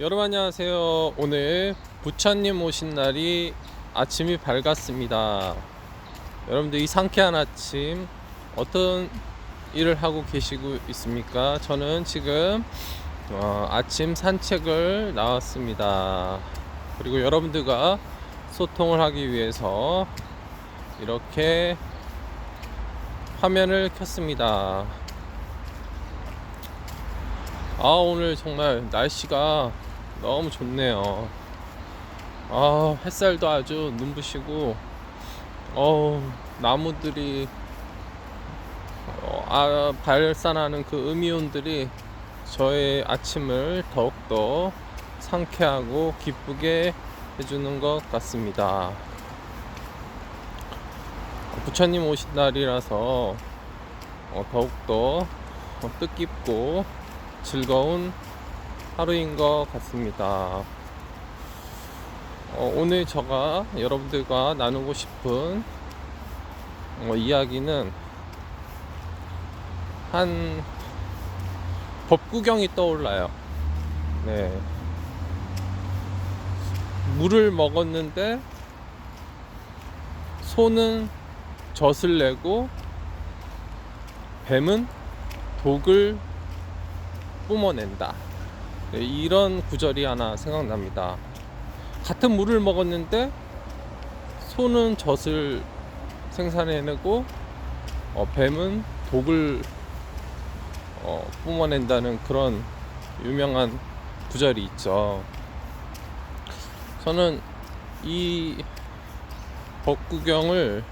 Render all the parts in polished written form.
여러분 안녕하세요. 오늘 부처님 오신 날이 아침이 밝았습니다. 여러분들 이 상쾌한 아침 어떤 일을 하고 계시고 있습니까? 저는 지금 아침 산책을 나왔습니다. 그리고 여러분들과 소통을 하기 위해서 이렇게 화면을 켰습니다. 오늘 정말 날씨가 너무 좋네요. 햇살도 아주 눈부시고, 나무들이 발산하는 그 음이온들이 저의 아침을 더욱더 상쾌하고 기쁘게 해주는 것 같습니다. 부처님 오신 날이라서 더욱더 뜻깊고 즐거운 하루인 것 같습니다. 오늘 제가 여러분들과 나누고 싶은 이야기는 한 법구경이 떠올라요. 네. 물을 먹었는데 소는 젖을 내고 뱀은 독을 뿜어낸다. 네, 이런 구절이 하나 생각납니다. 같은 물을 먹었는데 소는 젖을 생산해내고 뱀은 독을 뿜어낸다는 그런 유명한 구절이 있죠. 저는 이 법구경을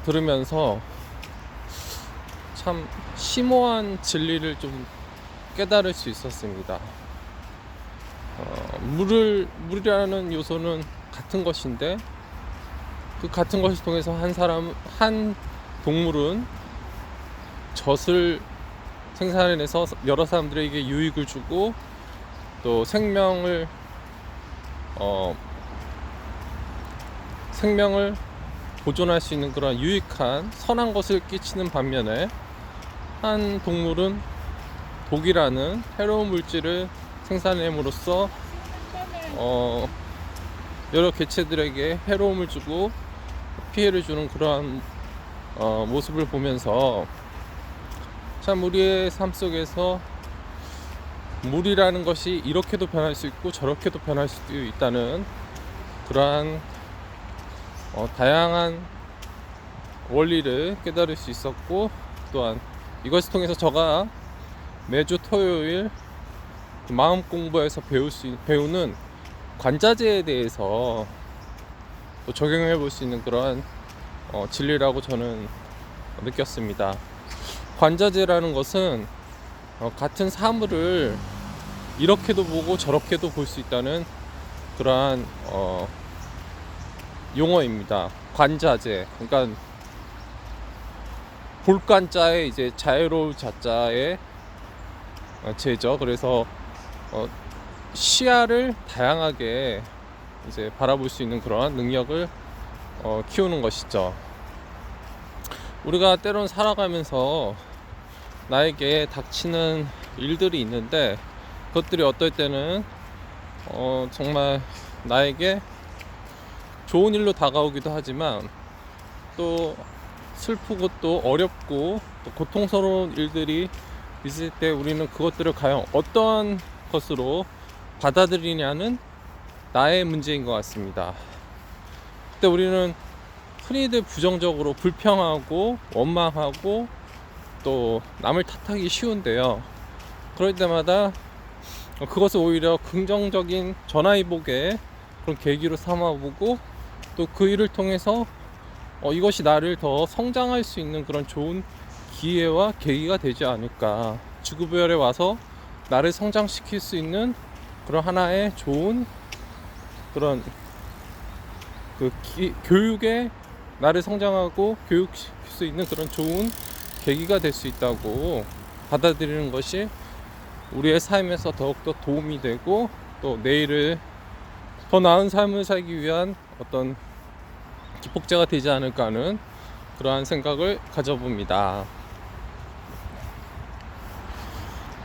들으면서 참 심오한 진리를 좀 깨달을 수 있었습니다. 물이라는 요소는 같은 것인데 그 같은 것을 통해서 한 동물은 젖을 생산해내서 여러 사람들에게 유익을 주고 또 생명을 보존할 수 있는 그런 유익한 선한 것을 끼치는 반면에 한 동물은 독이라는 해로운 물질을 생산함으로써 여러 개체들에게 해로움을 주고 피해를 주는 그러한 모습을 보면서 참 우리의 삶 속에서 물이라는 것이 이렇게도 변할 수 있고 저렇게도 변할 수도 있다는 그러한 다양한 원리를 깨달을 수 있었고, 또한 이것을 통해서 제가 매주 토요일 마음 공부에서 배우는 관자재에 대해서 또 적용해 볼 수 있는 그런 진리라고 저는 느꼈습니다. 관자재라는 것은 같은 사물을 이렇게도 보고 저렇게도 볼 수 있다는 그러한 용어입니다. 관자재. 그러니까 볼관자에 이제 자유로울 자자의 재죠. 그래서 시야를 다양하게 이제 바라볼 수 있는 그러한 능력을 키우는 것이죠. 우리가 때론 살아가면서 나에게 닥치는 일들이 있는데 그것들이 어떨 때는 정말 나에게 좋은 일로 다가오기도 하지만 또 슬프고 또 어렵고 또 고통스러운 일들이 있을 때 우리는 그것들을 과연 어떠한 것으로 받아들이냐는 나의 문제인 것 같습니다. 그때 우리는 흔히들 부정적으로 불평하고 원망하고 또 남을 탓하기 쉬운데요. 그럴 때마다 그것을 오히려 긍정적인 전화위복의 그런 계기로 삼아보고 또 그 일을 통해서 이것이 나를 더 성장할 수 있는 그런 좋은 기회와 계기가 되지 않을까. 지구별에 와서 나를 성장시킬 수 있는 그런 하나의 좋은 그런 교육에 나를 성장하고 교육시킬 수 있는 그런 좋은 계기가 될 수 있다고 받아들이는 것이 우리의 삶에서 더욱더 도움이 되고 또 내일을 더 나은 삶을 살기 위한 어떤 기폭제가 되지 않을까 하는 그러한 생각을 가져봅니다.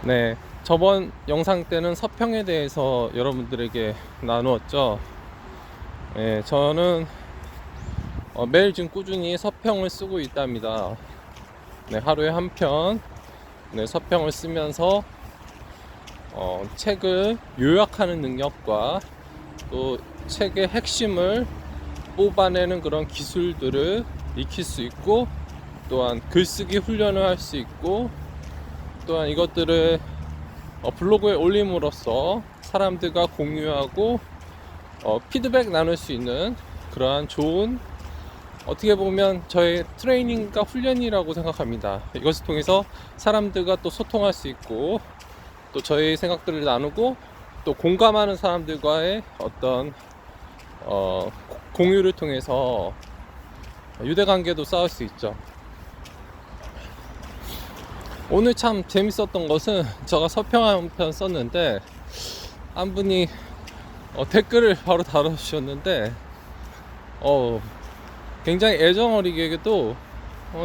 네, 저번 영상 때는 서평에 대해서 여러분들에게 나누었죠. 예, 저는 매일 지금 꾸준히 서평을 쓰고 있답니다. 네, 하루에 한 편, 네, 서평을 쓰면서 책을 요약하는 능력과 또 책의 핵심을 뽑아내는 그런 기술들을 익힐 수 있고, 또한 글쓰기 훈련을 할 수 있고, 또한 이것들을 블로그에 올림으로써 사람들과 공유하고 피드백 나눌 수 있는 그러한 좋은, 어떻게 보면 저의 트레이닝과 훈련이라고 생각합니다. 이것을 통해서 사람들과 또 소통할 수 있고, 또 저의 생각들을 나누고, 또 공감하는 사람들과의 어떤 공유를 통해서 유대관계도 쌓을 수 있죠. 오늘 참 재밌었던 것은, 제가 서평 한 편 썼는데 한 분이 댓글을 바로 달아주셨는데 굉장히 애정어리게도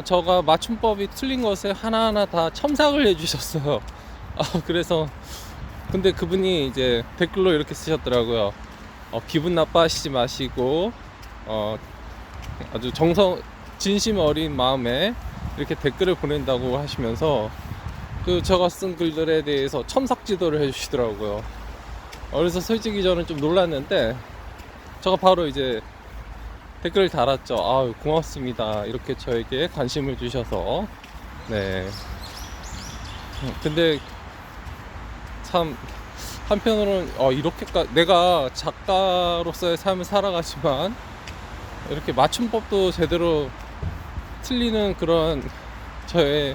제가 맞춤법이 틀린 것에 하나하나 다 첨삭을 해주셨어요. 그래서 근데 그분이 이제 댓글로 이렇게 쓰셨더라고요. 기분 나빠하시지 마시고 아주 진심 어린 마음에 이렇게 댓글을 보낸다고 하시면서 제가 쓴 글들에 대해서 첨삭 지도를 해주시더라고요. 그래서 솔직히 저는 좀 놀랐는데, 제가 바로 이제 댓글을 달았죠. 고맙습니다, 이렇게 저에게 관심을 주셔서. 네. 근데 참 한편으로는 이렇게까지 내가 작가로서의 삶을 살아가지만 이렇게 맞춤법도 제대로 틀리는 그런 저의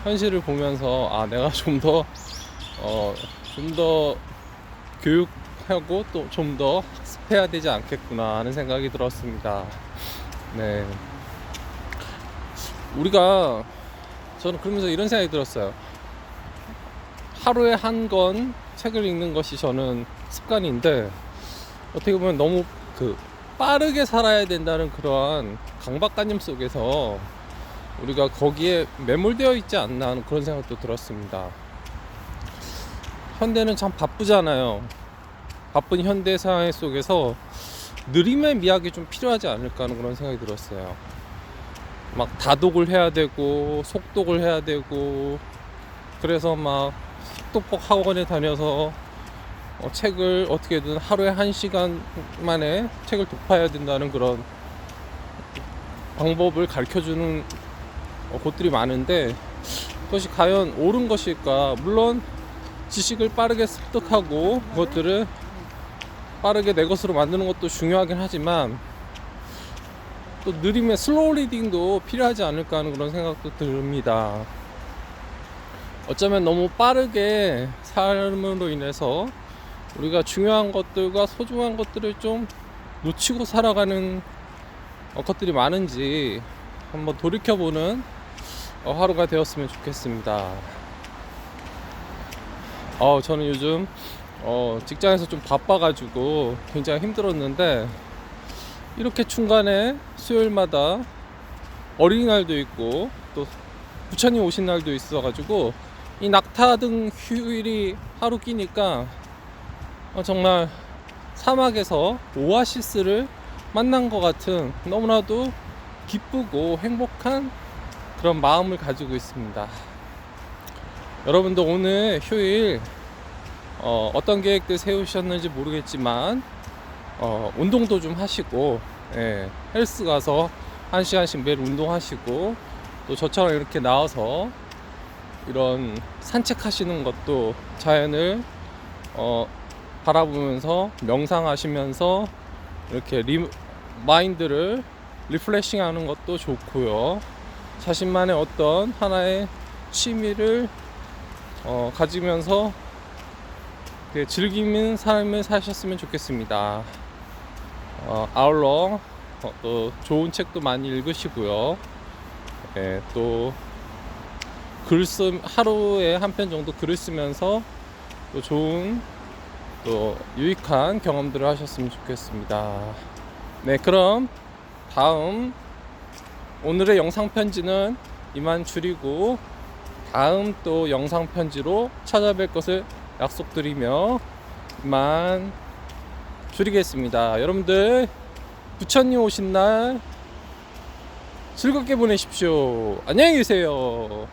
현실을 보면서 내가 좀 더 교육하고 또 좀 더 학습해야 되지 않겠구나 하는 생각이 들었습니다. 네. 저는 그러면서 이런 생각이 들었어요. 하루에 한 권 책을 읽는 것이 저는 습관인데, 어떻게 보면 너무 빠르게 살아야 된다는 그러한 강박관념 속에서 우리가 거기에 매몰되어 있지 않나 하는 그런 생각도 들었습니다. 현대는 참 바쁘잖아요. 바쁜 현대 사회 속에서 느림의 미학이 좀 필요하지 않을까 하는 그런 생각이 들었어요. 막 다독을 해야 되고 속독을 해야 되고, 그래서 막 속독법 학원에 다녀서 책을 어떻게든 하루에 1시간 만에 책을 독파해야 된다는 그런 방법을 가르쳐주는 곳들이 많은데, 그것이 과연 옳은 것일까? 물론 지식을 빠르게 습득하고 그것들을 빠르게 내 것으로 만드는 것도 중요하긴 하지만, 또 느림의 슬로우 리딩도 필요하지 않을까 하는 그런 생각도 듭니다. 어쩌면 너무 빠르게 삶으로 인해서 우리가 중요한 것들과 소중한 것들을 좀 놓치고 살아가는 것들이 많은지 한번 돌이켜보는 하루가 되었으면 좋겠습니다. 저는 요즘 직장에서 좀 바빠가지고 굉장히 힘들었는데, 이렇게 중간에 수요일마다 어린이날도 있고 또 부처님 오신 날도 있어가지고 이 낙타등 휴일이 하루 끼니까 정말 사막에서 오아시스를 만난 것 같은, 너무나도 기쁘고 행복한 그런 마음을 가지고 있습니다. 여러분도 오늘 휴일 어떤 계획들 세우셨는지 모르겠지만 운동도 좀 하시고, 헬스 가서 1시간씩 매일 운동하시고, 또 저처럼 이렇게 나와서 이런 산책하시는 것도, 자연을 바라보면서 명상하시면서 이렇게 마인드를 리프레싱 하는 것도 좋고요. 자신만의 어떤 하나의 취미를 가지면서 즐기는 삶을 사셨으면 좋겠습니다. 아울러 또 좋은 책도 많이 읽으시고요. 또 하루에 한 편 정도 글을 쓰면서 또 좋은, 또 유익한 경험들을 하셨으면 좋겠습니다. 네, 그럼 오늘의 영상 편지는 이만 줄이고 다음 또 영상 편지로 찾아뵐 것을 약속드리며 이만 줄이겠습니다. 여러분들 부처님 오신 날 즐겁게 보내십시오. 안녕히 계세요.